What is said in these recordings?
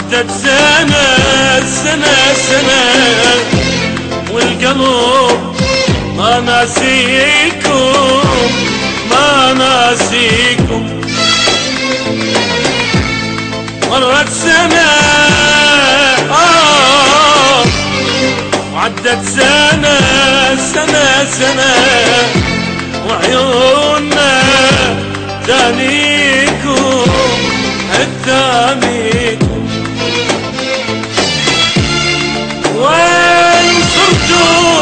وعدت سنة والقلب ما ناسيكم مرت سنة وعدت سنة وعيوننا تانيكم وين صرتوا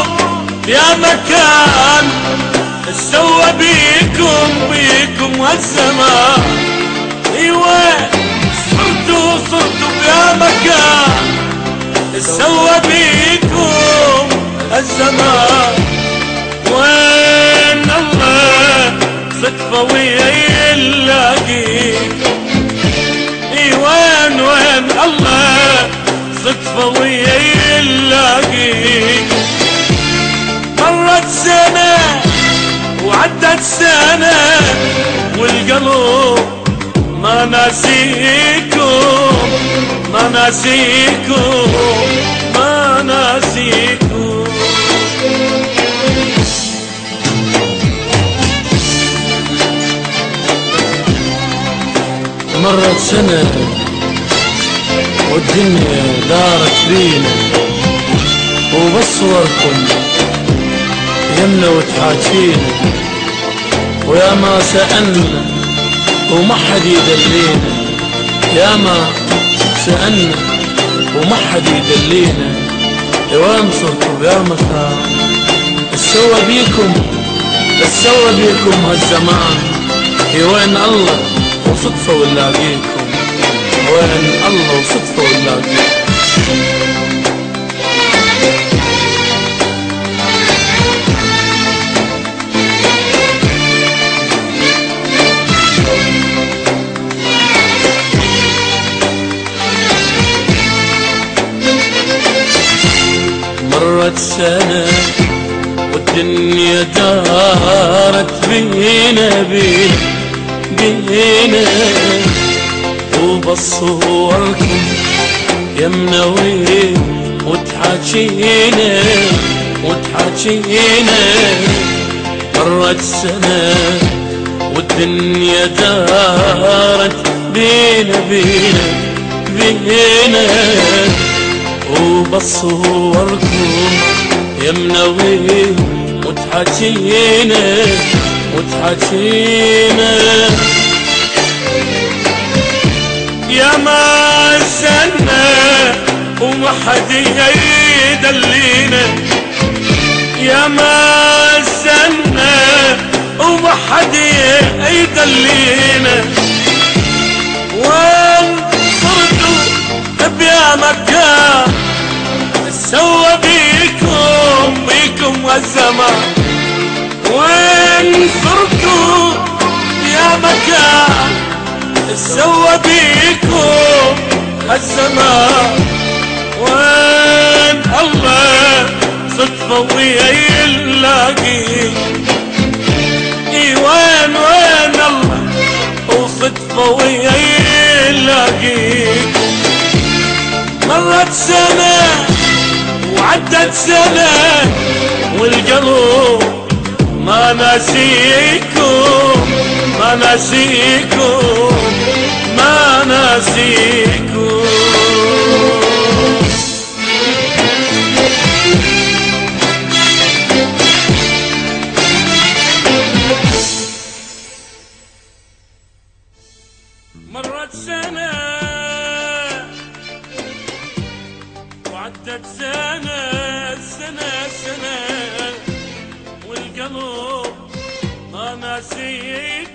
يا مكان سوى بيكم هالزمان؟ وين صرتوا يا مكان سوى بيكم هالزمان؟ وين الله صدفة ويلاقيكم؟ وين الله صدفة ويلاقيكم؟ مرت سنة وعدت سنة والقلب ما ناسيكم مرت سنة والدنيا دارت بينا وبصوركم يمنا وتحاكينا، ويا ما سألنا وما حد يدلينا، يا ما سألنا وما حد يدلينا. وين صرتوا يا مكان سوى بيكم هالزمان؟ وين الله وصدفة ونلاقيكم؟ وين الله وصدفة ونلاقيكم؟ مرت سنة والدنيا دارت بينا وبصوركم يمنا وتحاكينا. مرت سنة والدنيا دارت بينا وبصوركم يمنا وتحاكينا. يا ما سنة وما حد يدلينا، يا ما سنة وما حد يدلينا. وين صرتوا بيا مكان سوى بيكم هالزمان؟ وين صرتوا يا مكان سوى بيكم هالزمان؟ وين الله صدفة ويلاقيكم؟ وين الله وصدفة ويلاقيكم؟ مرت سنة وعدت سنة والقلب ما ناسيكم مرت سنة وعدت سنة والقلب ما ناسيكم